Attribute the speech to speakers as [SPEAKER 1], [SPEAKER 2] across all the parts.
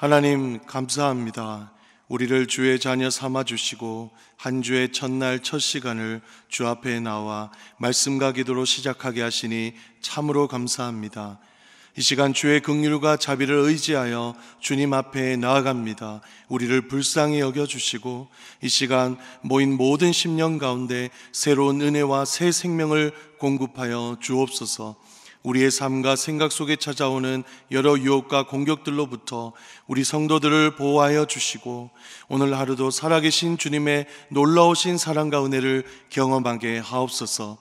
[SPEAKER 1] 하나님 감사합니다. 우리를 주의 자녀 삼아주시고 한 주의 첫날 첫 시간을 주 앞에 나와 말씀과 기도로 시작하게 하시니 참으로 감사합니다. 이 시간 주의 긍휼과 자비를 의지하여 주님 앞에 나아갑니다. 우리를 불쌍히 여겨주시고 이 시간 모인 모든 심령 가운데 새로운 은혜와 새 생명을 공급하여 주옵소서. 우리의 삶과 생각 속에 찾아오는 여러 유혹과 공격들로부터 우리 성도들을 보호하여 주시고 오늘 하루도 살아계신 주님의 놀라우신 사랑과 은혜를 경험하게 하옵소서.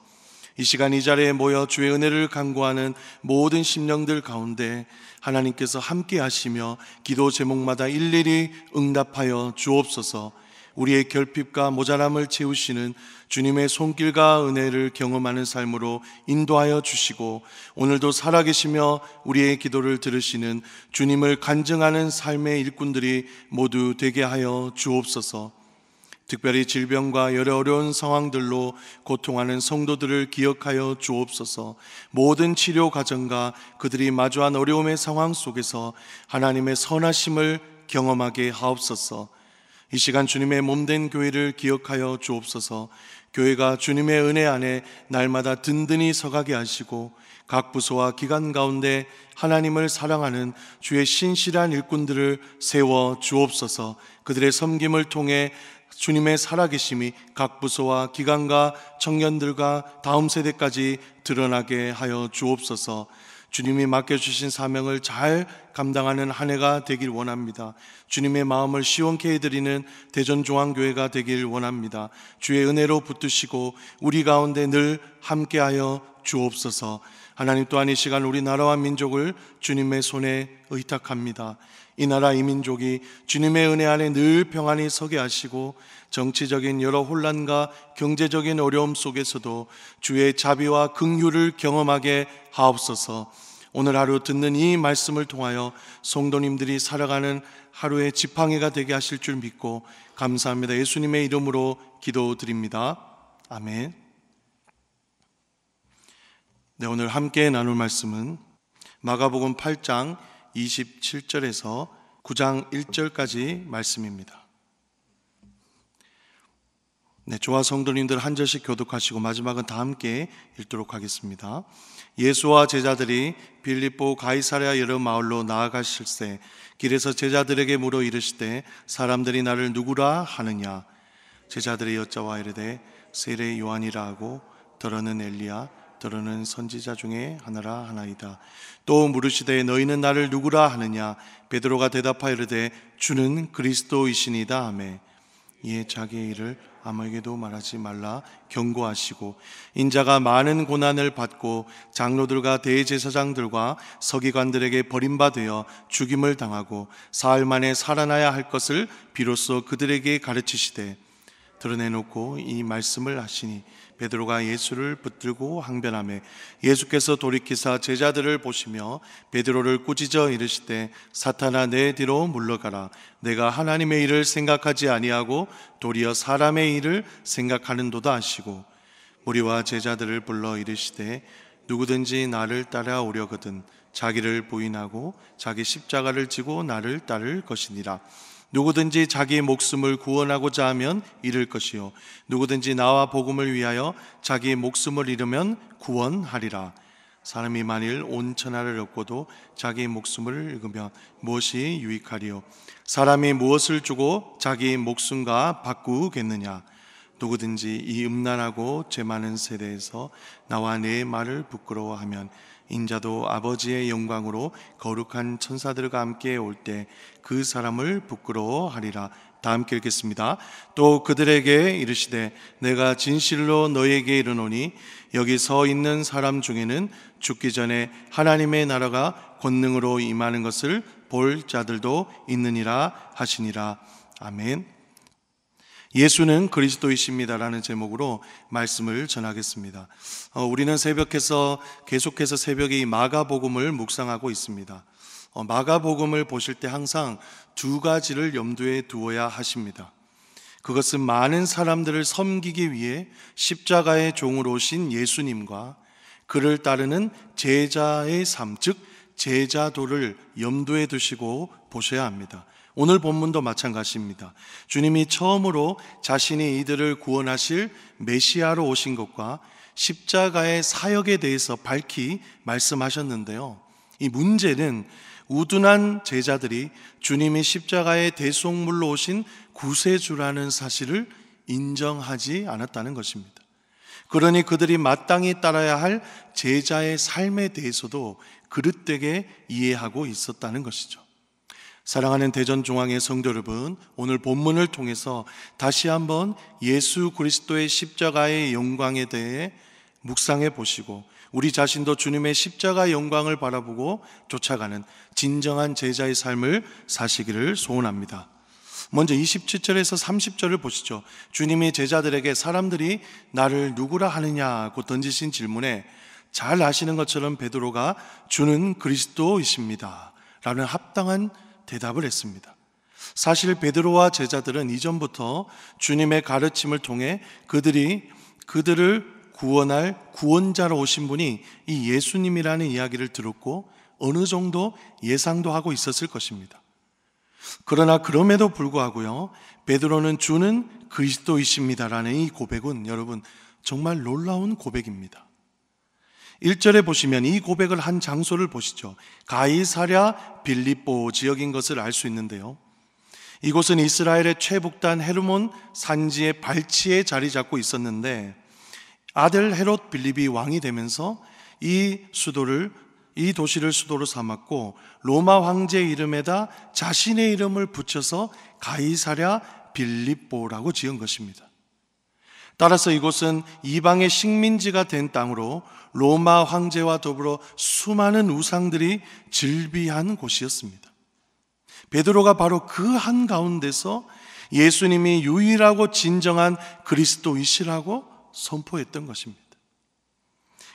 [SPEAKER 1] 이 시간 이 자리에 모여 주의 은혜를 간구하는 모든 심령들 가운데 하나님께서 함께 하시며 기도 제목마다 일일이 응답하여 주옵소서. 우리의 결핍과 모자람을 채우시는 주님의 손길과 은혜를 경험하는 삶으로 인도하여 주시고 오늘도 살아계시며 우리의 기도를 들으시는 주님을 간증하는 삶의 일꾼들이 모두 되게 하여 주옵소서. 특별히 질병과 여러 어려운 상황들로 고통하는 성도들을 기억하여 주옵소서. 모든 치료 과정과 그들이 마주한 어려움의 상황 속에서 하나님의 선하심을 경험하게 하옵소서. 이 시간 주님의 몸된 교회를 기억하여 주옵소서. 교회가 주님의 은혜 안에 날마다 든든히 서가게 하시고 각 부서와 기관 가운데 하나님을 사랑하는 주의 신실한 일꾼들을 세워 주옵소서. 그들의 섬김을 통해 주님의 살아계심이 각 부서와 기관과 청년들과 다음 세대까지 드러나게 하여 주옵소서. 주님이 맡겨주신 사명을 잘 감당하는 한 해가 되길 원합니다. 주님의 마음을 시원케 해드리는 대전중앙교회가 되길 원합니다. 주의 은혜로 붙드시고 우리 가운데 늘 함께하여 주옵소서. 하나님 또한 이 시간 우리나라와 민족을 주님의 손에 의탁합니다. 이 나라 이 민족이 주님의 은혜 안에 늘 평안히 서게 하시고 정치적인 여러 혼란과 경제적인 어려움 속에서도 주의 자비와 긍휼을 경험하게 하옵소서. 오늘 하루 듣는 이 말씀을 통하여 성도님들이 살아가는 하루의 지팡이가 되게 하실 줄 믿고 감사합니다. 예수님의 이름으로 기도드립니다. 아멘. 네, 오늘 함께 나눌 말씀은 마가복음 8장 27절에서 9장 1절까지 말씀입니다. 네, 저와 성도님들 한 절씩 교독하시고 마지막은 다 함께 읽도록 하겠습니다. 예수와 제자들이 빌립보 가이사랴 여러 마을로 나아가실새 길에서 제자들에게 물어 이르시되 사람들이 나를 누구라 하느냐? 제자들이 여짜와 이르되 세례 요한이라 하고 더러는 엘리야 더러는 선지자 중에 하나라 하나이다. 또 물으시되 너희는 나를 누구라 하느냐? 베드로가 대답하여 이르되 주는 그리스도이시니이다 하매 이에 자기의 일을 아무에게도 말하지 말라 경고하시고 인자가 많은 고난을 받고 장로들과 대제사장들과 서기관들에게 버림받아 죽임을 당하고 사흘 만에 살아나야 할 것을 비로소 그들에게 가르치시되 드러내놓고 이 말씀을 하시니 베드로가 예수를 붙들고 항변하매 예수께서 돌이키사 제자들을 보시며 베드로를 꾸짖어 이르시되 사탄아 내 뒤로 물러가라. 내가 하나님의 일을 생각하지 아니하고 도리어 사람의 일을 생각하는도다 하시고 무리와 제자들을 불러 이르시되 누구든지 나를 따라오려거든 자기를 부인하고 자기 십자가를 지고 나를 따를 것이니라. 누구든지 자기의 목숨을 구원하고자 하면 잃을 것이요 누구든지 나와 복음을 위하여 자기의 목숨을 잃으면 구원하리라. 사람이 만일 온 천하를 얻고도 자기의 목숨을 잃으면 무엇이 유익하리요? 사람이 무엇을 주고 자기의 목숨과 바꾸겠느냐? 누구든지 이 음란하고 죄 많은 세대에서 나와 내 말을 부끄러워하면 인자도 아버지의 영광으로 거룩한 천사들과 함께 올 때 그 사람을 부끄러워하리라. 다 함께 읽겠습니다. 또 그들에게 이르시되 내가 진실로 너희에게 이르노니 여기 서 있는 사람 중에는 죽기 전에 하나님의 나라가 권능으로 임하는 것을 볼 자들도 있느니라 하시니라. 아멘. 예수는 그리스도이십니다라는 제목으로 말씀을 전하겠습니다. 우리는 새벽에서 계속해서 새벽에 이 마가복음을 묵상하고 있습니다. 마가복음을 보실 때 항상 두 가지를 염두에 두어야 하십니다. 그것은 많은 사람들을 섬기기 위해 십자가의 종으로 오신 예수님과 그를 따르는 제자의 삶, 즉 제자도를 염두에 두시고 보셔야 합니다. 오늘 본문도 마찬가지입니다. 주님이 처음으로 자신이 이들을 구원하실 메시아로 오신 것과 십자가의 사역에 대해서 밝히 말씀하셨는데요. 이 문제는 우둔한 제자들이 주님이 십자가의 대속물로 오신 구세주라는 사실을 인정하지 않았다는 것입니다. 그러니 그들이 마땅히 따라야 할 제자의 삶에 대해서도 그릇되게 이해하고 있었다는 것이죠. 사랑하는 대전중앙의 성도 여러분, 오늘 본문을 통해서 다시 한번 예수 그리스도의 십자가의 영광에 대해 묵상해 보시고 우리 자신도 주님의 십자가 영광을 바라보고 쫓아가는 진정한 제자의 삶을 사시기를 소원합니다. 먼저 27절에서 30절을 보시죠. 주님이 제자들에게 사람들이 나를 누구라 하느냐고 던지신 질문에 잘 아시는 것처럼 베드로가 주는 그리스도이십니다 라는 합당한 대답을 했습니다. 사실 베드로와 제자들은 이전부터 주님의 가르침을 통해 그들을 구원할 구원자로 오신 분이 이 예수님이라는 이야기를 들었고 어느 정도 예상도 하고 있었을 것입니다. 그러나 그럼에도 불구하고요, 베드로는 주는 그리스도이십니다라는 이 고백은 여러분 정말 놀라운 고백입니다. 1절에 보시면 이 고백을 한 장소를 보시죠. 가이사랴 빌립보 지역인 것을 알 수 있는데요. 이곳은 이스라엘의 최북단 헤르몬 산지의 발치에 자리 잡고 있었는데 아들 헤롯 빌립이 왕이 되면서 이 도시를 수도로 삼았고 로마 황제 이름에다 자신의 이름을 붙여서 가이사랴 빌립보라고 지은 것입니다. 따라서 이곳은 이방의 식민지가 된 땅으로 로마 황제와 더불어 수많은 우상들이 즐비한 곳이었습니다. 베드로가 바로 그 한가운데서 예수님이 유일하고 진정한 그리스도이시라고 선포했던 것입니다.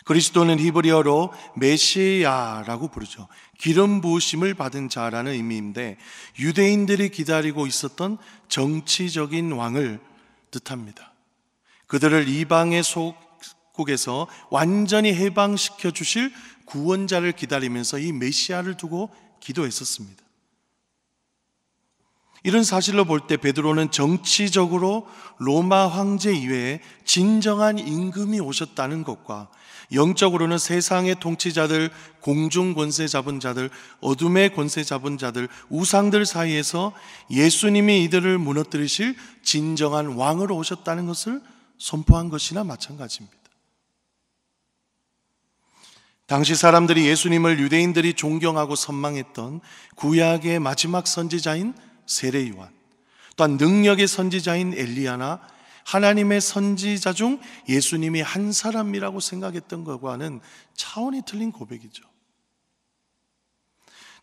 [SPEAKER 1] 그리스도는 히브리어로 메시아라고 부르죠. 기름 부으심을 받은 자라는 의미인데 유대인들이 기다리고 있었던 정치적인 왕을 뜻합니다. 그들을 이방의 속국에서 완전히 해방시켜 주실 구원자를 기다리면서 이 메시아를 두고 기도했었습니다. 이런 사실로 볼 때 베드로는 정치적으로 로마 황제 이외에 진정한 임금이 오셨다는 것과 영적으로는 세상의 통치자들, 공중 권세 잡은 자들, 어둠의 권세 잡은 자들, 우상들 사이에서 예수님이 이들을 무너뜨리실 진정한 왕으로 오셨다는 것을 선포한 것이나 마찬가지입니다. 당시 사람들이 예수님을 유대인들이 존경하고 선망했던 구약의 마지막 선지자인 세례 요한, 또한 능력의 선지자인 엘리야나 하나님의 선지자 중 예수님이 한 사람이라고 생각했던 것과는 차원이 틀린 고백이죠.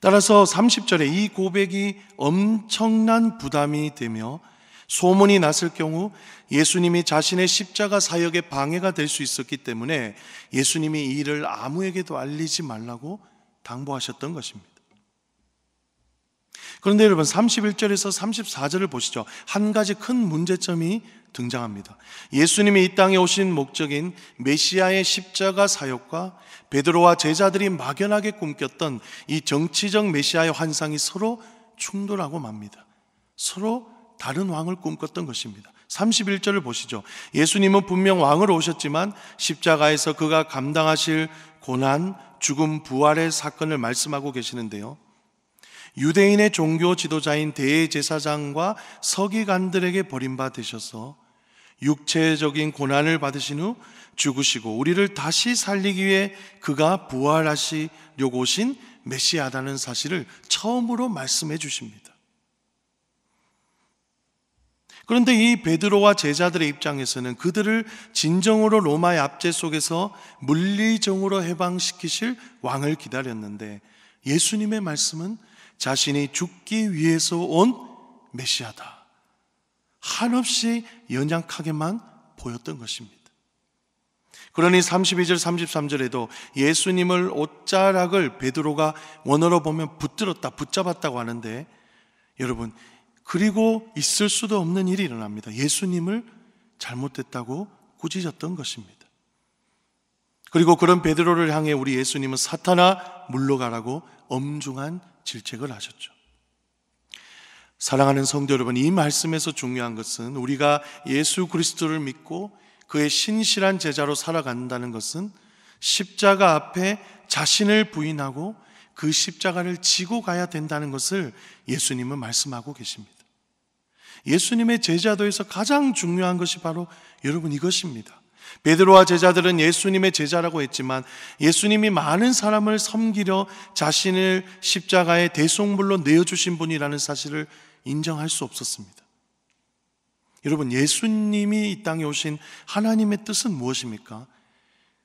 [SPEAKER 1] 따라서 30절에 이 고백이 엄청난 부담이 되며 소문이 났을 경우 예수님이 자신의 십자가 사역에 방해가 될 수 있었기 때문에 예수님이 이 일을 아무에게도 알리지 말라고 당부하셨던 것입니다. 그런데 여러분 31절에서 34절을 보시죠. 한 가지 큰 문제점이 등장합니다. 예수님이 이 땅에 오신 목적인 메시아의 십자가 사역과 베드로와 제자들이 막연하게 꿈꼈던 이 정치적 메시아의 환상이 서로 충돌하고 맙니다. 서로 다른 왕을 꿈꿨던 것입니다. 31절을 보시죠. 예수님은 분명 왕으로 오셨지만 십자가에서 그가 감당하실 고난, 죽음, 부활의 사건을 말씀하고 계시는데요. 유대인의 종교 지도자인 대제사장과 서기관들에게 버림받으셔서 육체적인 고난을 받으신 후 죽으시고 우리를 다시 살리기 위해 그가 부활하시려고 오신 메시아라는 사실을 처음으로 말씀해 주십니다. 그런데 이 베드로와 제자들의 입장에서는 그들을 진정으로 로마의 압제 속에서 물리적으로 해방시키실 왕을 기다렸는데 예수님의 말씀은 자신이 죽기 위해서 온 메시아다, 한없이 연약하게만 보였던 것입니다. 그러니 32절 33절에도 예수님을 옷자락을 베드로가 원어로 보면 붙잡았다고 하는데 여러분, 그리고 있을 수도 없는 일이 일어납니다. 예수님을 잘못됐다고 꾸짖었던 것입니다. 그리고 그런 베드로를 향해 우리 예수님은 사탄아 물러가라고 엄중한 질책을 하셨죠. 사랑하는 성도 여러분, 이 말씀에서 중요한 것은 우리가 예수 그리스도를 믿고 그의 신실한 제자로 살아간다는 것은 십자가 앞에 자신을 부인하고 그 십자가를 지고 가야 된다는 것을 예수님은 말씀하고 계십니다. 예수님의 제자도에서 가장 중요한 것이 바로 여러분 이것입니다. 베드로와 제자들은 예수님의 제자라고 했지만 예수님이 많은 사람을 섬기려 자신을 십자가의 대속물로 내어주신 분이라는 사실을 인정할 수 없었습니다. 여러분, 예수님이 이 땅에 오신 하나님의 뜻은 무엇입니까?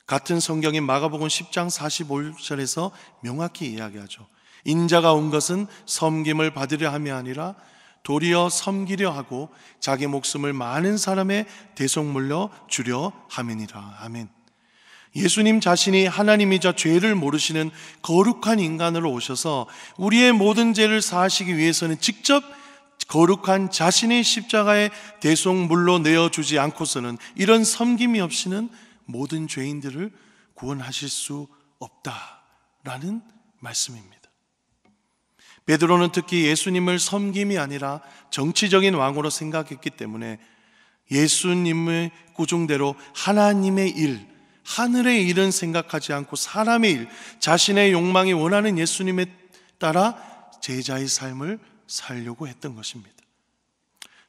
[SPEAKER 1] 같은 성경인 마가복음 10장 45절에서 명확히 이야기하죠. 인자가 온 것은 섬김을 받으려 함이 아니라 도리어 섬기려 하고 자기 목숨을 많은 사람의 대속물로 주려 함이니라. 아멘. 예수님 자신이 하나님이자 죄를 모르시는 거룩한 인간으로 오셔서 우리의 모든 죄를 사하시기 위해서는 직접 거룩한 자신의 십자가의 대속물로 내어주지 않고서는, 이런 섬김이 없이는 모든 죄인들을 구원하실 수 없다라는 말씀입니다. 베드로는 특히 예수님을 섬김이 아니라 정치적인 왕으로 생각했기 때문에 예수님의 구중대로 하나님의 일, 하늘의 일은 생각하지 않고 사람의 일, 자신의 욕망이 원하는 예수님에 따라 제자의 삶을 살려고 했던 것입니다.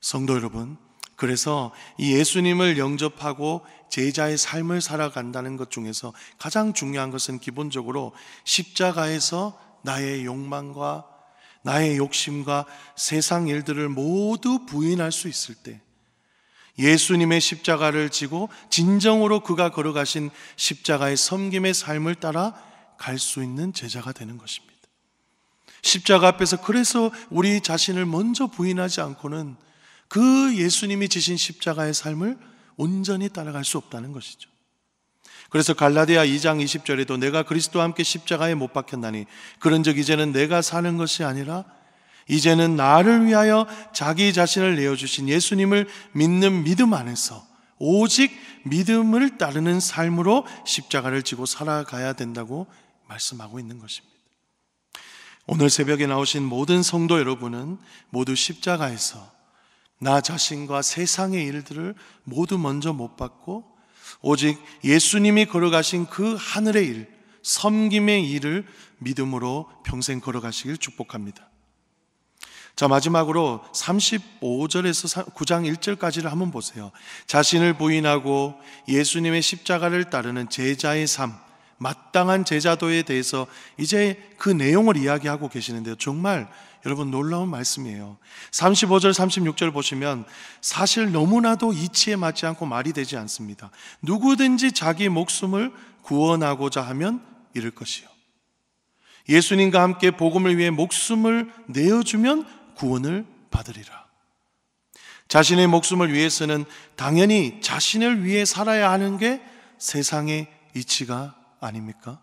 [SPEAKER 1] 성도 여러분, 그래서 이 예수님을 영접하고 제자의 삶을 살아간다는 것 중에서 가장 중요한 것은 기본적으로 십자가에서 나의 욕망과 나의 욕심과 세상 일들을 모두 부인할 수 있을 때, 예수님의 십자가를 지고 진정으로 그가 걸어가신 십자가의 섬김의 삶을 따라 갈 수 있는 제자가 되는 것입니다. 십자가 앞에서 그래서 우리 자신을 먼저 부인하지 않고는 그 예수님이 지신 십자가의 삶을 온전히 따라갈 수 없다는 것이죠. 그래서 갈라디아 2장 20절에도 내가 그리스도와 함께 십자가에 못 박혔나니 그런즉 이제는 내가 사는 것이 아니라 이제는 나를 위하여 자기 자신을 내어주신 예수님을 믿는 믿음 안에서 오직 믿음을 따르는 삶으로 십자가를 지고 살아가야 된다고 말씀하고 있는 것입니다. 오늘 새벽에 나오신 모든 성도 여러분은 모두 십자가에서 나 자신과 세상의 일들을 모두 먼저 못 받고 오직 예수님이 걸어가신 그 하늘의 일, 섬김의 일을 믿음으로 평생 걸어가시길 축복합니다. 자, 마지막으로 35절에서 9장 1절까지를 한번 보세요. 자신을 부인하고 예수님의 십자가를 따르는 제자의 삶, 마땅한 제자도에 대해서 이제 그 내용을 이야기하고 계시는데요, 정말 여러분 놀라운 말씀이에요. 35절 36절 보시면 사실 너무나도 이치에 맞지 않고 말이 되지 않습니다. 누구든지 자기 목숨을 구원하고자 하면 잃을 것이요, 예수님과 함께 복음을 위해 목숨을 내어주면 구원을 받으리라. 자신의 목숨을 위해서는 당연히 자신을 위해 살아야 하는 게 세상의 이치가 아닙니까?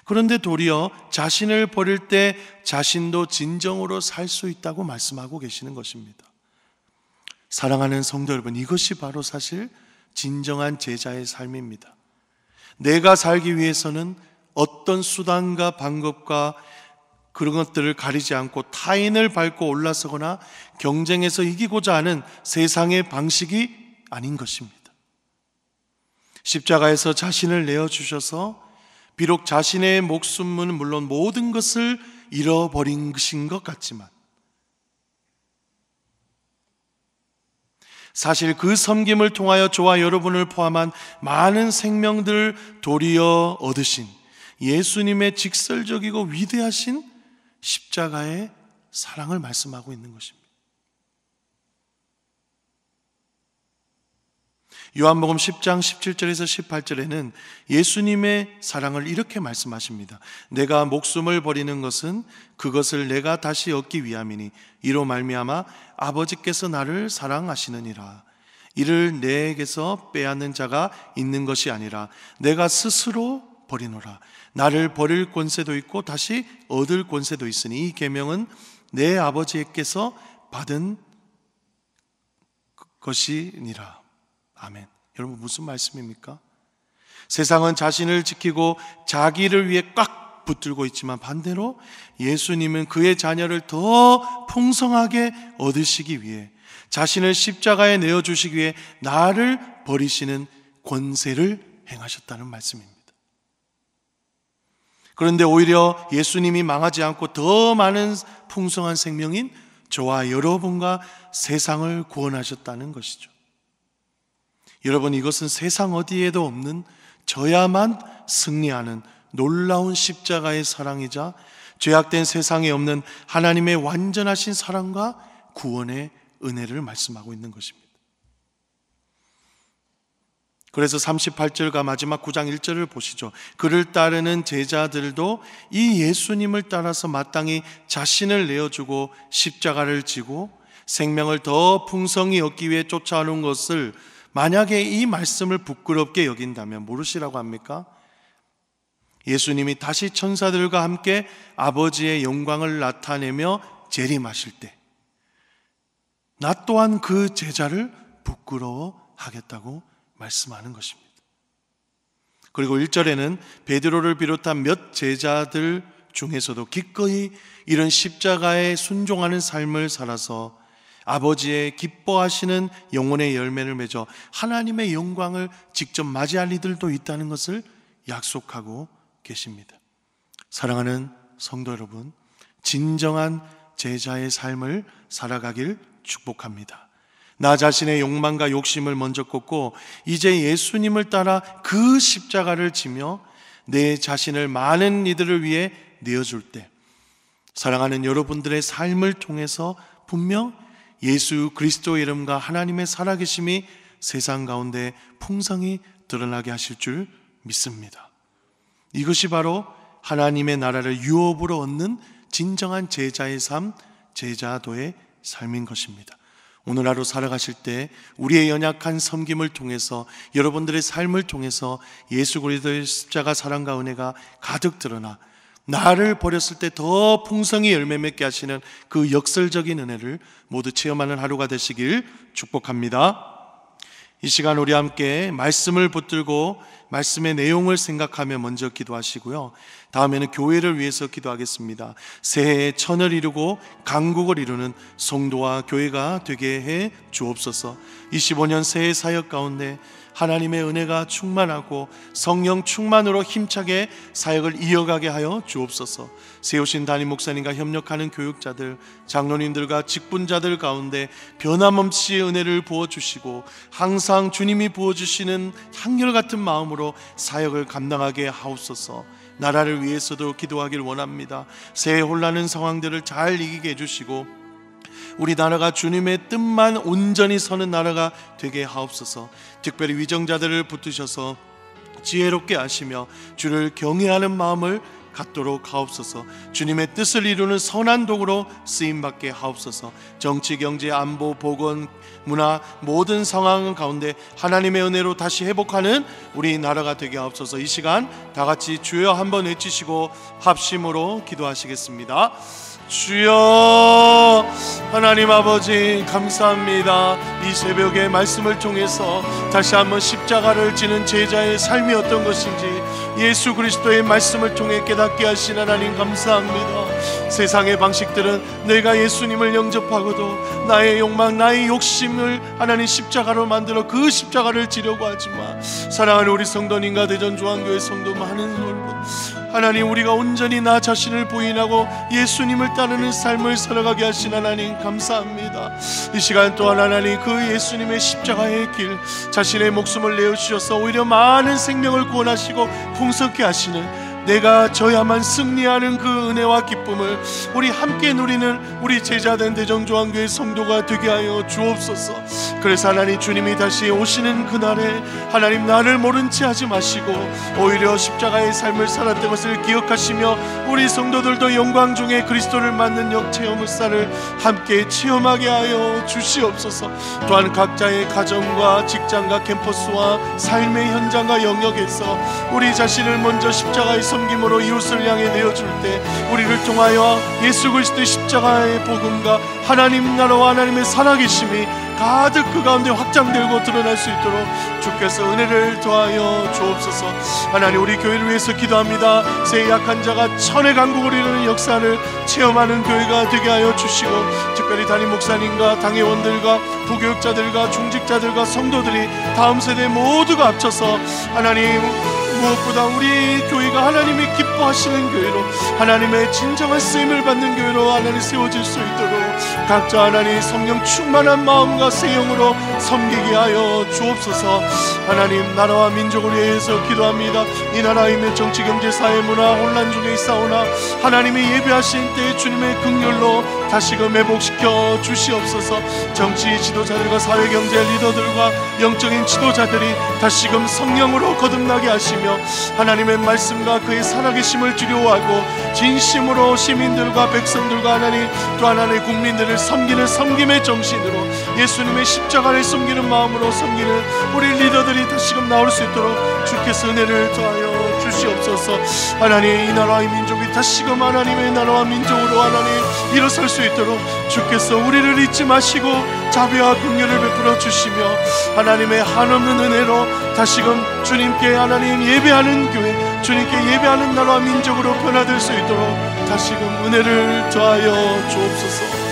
[SPEAKER 1] 그런데 도리어 자신을 버릴 때 자신도 진정으로 살 수 있다고 말씀하고 계시는 것입니다. 사랑하는 성도 여러분, 이것이 바로 사실 진정한 제자의 삶입니다. 내가 살기 위해서는 어떤 수단과 방법과 그런 것들을 가리지 않고 타인을 밟고 올라서거나 경쟁에서 이기고자 하는 세상의 방식이 아닌 것입니다. 십자가에서 자신을 내어주셔서 비록 자신의 목숨은 물론 모든 것을 잃어버린 것인 것 같지만 사실 그 섬김을 통하여 저와 여러분을 포함한 많은 생명들을 도리어 얻으신 예수님의 직설적이고 위대하신 십자가의 사랑을 말씀하고 있는 것입니다. 요한복음 10장 17절에서 18절에는 예수님의 사랑을 이렇게 말씀하십니다. 내가 목숨을 버리는 것은 그것을 내가 다시 얻기 위함이니 이로 말미암아 아버지께서 나를 사랑하시느니라. 이를 내게서 빼앗는 자가 있는 것이 아니라 내가 스스로 버리노라. 나를 버릴 권세도 있고 다시 얻을 권세도 있으니 이 계명은 내 아버지께서 받은 것이니라. 아멘. 여러분, 무슨 말씀입니까? 세상은 자신을 지키고 자기를 위해 꽉 붙들고 있지만 반대로 예수님은 그의 자녀를 더 풍성하게 얻으시기 위해 자신을 십자가에 내어주시기 위해 나를 버리시는 권세를 행하셨다는 말씀입니다. 그런데 오히려 예수님이 망하지 않고 더 많은 풍성한 생명인 저와 여러분과 세상을 구원하셨다는 것이죠. 여러분, 이것은 세상 어디에도 없는 저야만 승리하는 놀라운 십자가의 사랑이자 죄악된 세상에 없는 하나님의 완전하신 사랑과 구원의 은혜를 말씀하고 있는 것입니다. 그래서 38절과 마지막 9장 1절을 보시죠. 그를 따르는 제자들도 이 예수님을 따라서 마땅히 자신을 내어주고 십자가를 지고 생명을 더 풍성히 얻기 위해 쫓아오는 것을 만약에 이 말씀을 부끄럽게 여긴다면 무엇이라고 합니까? 예수님이 다시 천사들과 함께 아버지의 영광을 나타내며 재림하실 때 나 또한 그 제자를 부끄러워하겠다고 말씀하는 것입니다. 그리고 1절에는 베드로를 비롯한 몇 제자들 중에서도 기꺼이 이런 십자가에 순종하는 삶을 살아서 아버지의 기뻐하시는 영혼의 열매를 맺어 하나님의 영광을 직접 맞이할 이들도 있다는 것을 약속하고 계십니다. 사랑하는 성도 여러분, 진정한 제자의 삶을 살아가길 축복합니다. 나 자신의 욕망과 욕심을 먼저 꺾고 이제 예수님을 따라 그 십자가를 지며 내 자신을 많은 이들을 위해 내어줄 때 사랑하는 여러분들의 삶을 통해서 분명 예수 그리스도의 이름과 하나님의 살아계심이 세상 가운데 풍성히 드러나게 하실 줄 믿습니다. 이것이 바로 하나님의 나라를 유업으로 얻는 진정한 제자의 삶, 제자도의 삶인 것입니다. 오늘 하루 살아가실 때 우리의 연약한 섬김을 통해서 여러분들의 삶을 통해서 예수 그리스도의 십자가 사랑과 은혜가 가득 드러나 나를 버렸을 때 더 풍성히 열매 맺게 하시는 그 역설적인 은혜를 모두 체험하는 하루가 되시길 축복합니다. 이 시간 우리 함께 말씀을 붙들고 말씀의 내용을 생각하며 먼저 기도하시고요. 다음에는 교회를 위해서 기도하겠습니다. 새해에 천을 이루고 강국을 이루는 성도와 교회가 되게 해 주옵소서. 25년 새해 사역 가운데 하나님의 은혜가 충만하고 성령 충만으로 힘차게 사역을 이어가게 하여 주옵소서. 세우신 담임 목사님과 협력하는 교육자들, 장로님들과 직분자들 가운데 변함없이 은혜를 부어주시고 항상 주님이 부어주시는 한결같은 마음으로 사역을 감당하게 하옵소서. 나라를 위해서도 기도하길 원합니다. 새해 혼란한 상황들을 잘 이기게 해주시고 우리 나라가 주님의 뜻만 온전히 서는 나라가 되게 하옵소서. 특별히 위정자들을 붙드셔서 지혜롭게 하시며 주를 경외하는 마음을 갖도록 하옵소서. 주님의 뜻을 이루는 선한 도구로 쓰임받게 하옵소서. 정치, 경제, 안보, 보건, 문화 모든 상황 가운데 하나님의 은혜로 다시 회복하는 우리 나라가 되게 하옵소서. 이 시간 다 같이 주여 한번 외치시고 합심으로 기도하시겠습니다. 주여, 하나님 아버지 감사합니다. 이 새벽의 말씀을 통해서 다시 한번 십자가를 지는 제자의 삶이 어떤 것인지 예수 그리스도의 말씀을 통해 깨닫게 하신 하나님 감사합니다. 세상의 방식들은 내가 예수님을 영접하고도 나의 욕망, 나의 욕심을 하나님 십자가로 만들어 그 십자가를 지려고 하지만 사랑하는 우리 성도님과 대전중앙교회 성도 많은 여러분, 하나님 우리가 온전히 나 자신을 부인하고 예수님을 따르는 삶을 살아가게 하신 하나님 감사합니다. 이 시간 또한 하나님 그 예수님의 십자가의 길, 자신의 목숨을 내어주셔서 오히려 많은 생명을 구원하시고 풍성케 하시는 내가 져야만 승리하는 그 은혜와 기쁨을 우리 함께 누리는 우리 제자된 대전중앙교회 성도가 되게 하여 주옵소서. 그래서 하나님 주님이 다시 오시는 그날에 하나님 나를 모른 채 하지 마시고 오히려 십자가의 삶을 살았던 것을 기억하시며 우리 성도들도 영광 중에 그리스도를 맞는 역체험을사를 함께 체험하게 하여 주시옵소서. 또한 각자의 가정과 직장과 캠퍼스와 삶의 현장과 영역에서 우리 자신을 먼저 십자가의 섬김으로 이웃을 향해 내어줄 때 우리를 통하여 예수 그리스도의 십자가의 복음과 하나님 나라와 하나님의 살아계심이 가득 그 가운데 확장되고 드러날 수 있도록 주께서 은혜를 더하여 주옵소서. 하나님, 우리 교회를 위해서 기도합니다. 새 약한 자가 천의 강국을 이루는 역사를 체험하는 교회가 되게 하여 주시고, 특별히 담임 목사님과 당회원들과 부교육자들과 중직자들과 성도들이 다음 세대 모두가 합쳐서 하나님, 무엇보다 우리 교회가 하나님이 기뻐하시는 교회로, 하나님의 진정한 쓰임을 받는 교회로 하나님 세워질 수 있도록 각자 하나님 성령 충만한 마음과 새 영으로 섬기게 하여 주옵소서. 하나님, 나라와 민족을 위해서 기도합니다. 이 나라에 있는 정치, 경제, 사회, 문화 혼란 중에 있사오나 하나님이 예배하신 때에 주님의 긍휼로 다시금 회복시켜 주시옵소서. 정치 지도자들과 사회 경제 리더들과 영적인 지도자들이 다시금 성령으로 거듭나게 하시며 하나님의 말씀과 그의 살아계심을 두려워하고 진심으로 시민들과 백성들과 하나님 또 하나님의 국민들을 섬기는 섬김의 정신으로 예수님의 십자가를 섬기는 마음으로 섬기는 우리 리더들이 다시금 나올 수 있도록 주께서 은혜를 더하여 주시옵소서. 하나님, 이 나라의 민족이 다시금 하나님의 나라와 민족으로 하나님 일어설 수 있도록 주께서 우리를 잊지 마시고 자비와 긍휼을 베풀어 주시며 하나님의 한없는 은혜로 다시금 주님께 하나님 예배하는 교회, 주님께 예배하는 나라와 민족으로 변화될 수 있도록 다시금 은혜를 더하여 주옵소서.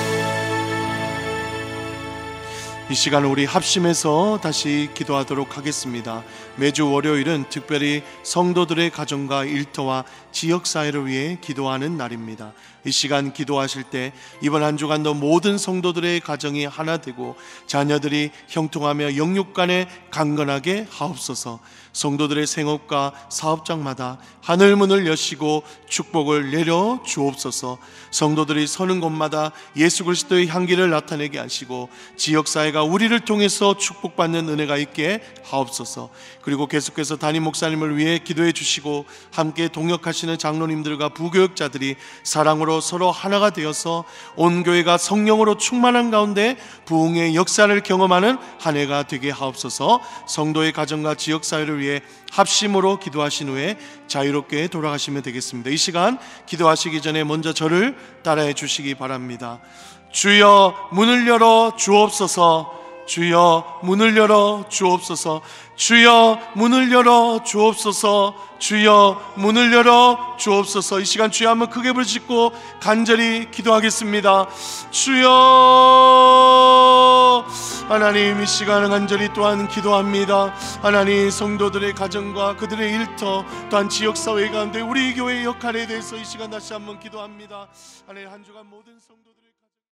[SPEAKER 1] 이 시간 우리 합심해서 다시 기도하도록 하겠습니다. 매주 월요일은 특별히 성도들의 가정과 일터와 지역사회를 위해 기도하는 날입니다. 이 시간 기도하실 때 이번 한 주간도 모든 성도들의 가정이 하나 되고 자녀들이 형통하며 영육간에 강건하게 하옵소서. 성도들의 생업과 사업장마다 하늘문을 여시고 축복을 내려 주옵소서. 성도들이 서는 곳마다 예수 그리스도의 향기를 나타내게 하시고 지역사회가 우리를 통해서 축복받는 은혜가 있게 하옵소서. 그리고 계속해서 담임 목사님을 위해 기도해 주시고 함께 동역하시는 장로님들과 부교육자들이 사랑으로 서로 하나가 되어서 온 교회가 성령으로 충만한 가운데 부흥의 역사를 경험하는 한 해가 되게 하옵소서. 성도의 가정과 지역사회를 위해 합심으로 기도하신 후에 자유롭게 돌아가시면 되겠습니다. 이 시간 기도하시기 전에 먼저 저를 따라해 주시기 바랍니다. 주여 문을 열어 주옵소서. 주여 문을 열어 주옵소서. 주여 문을 열어 주옵소서. 주여 문을 열어 주옵소서. 이 시간 주여 한번 크게 부르짖고 간절히 기도하겠습니다. 주여. 하나님, 이 시간은 간절히 또한 기도합니다. 하나님, 성도들의 가정과 그들의 일터 또한 지역사회 가운데 우리 교회의 역할에 대해서 이 시간 다시 한번 기도합니다. 하나님, 한 주간 모든 성도들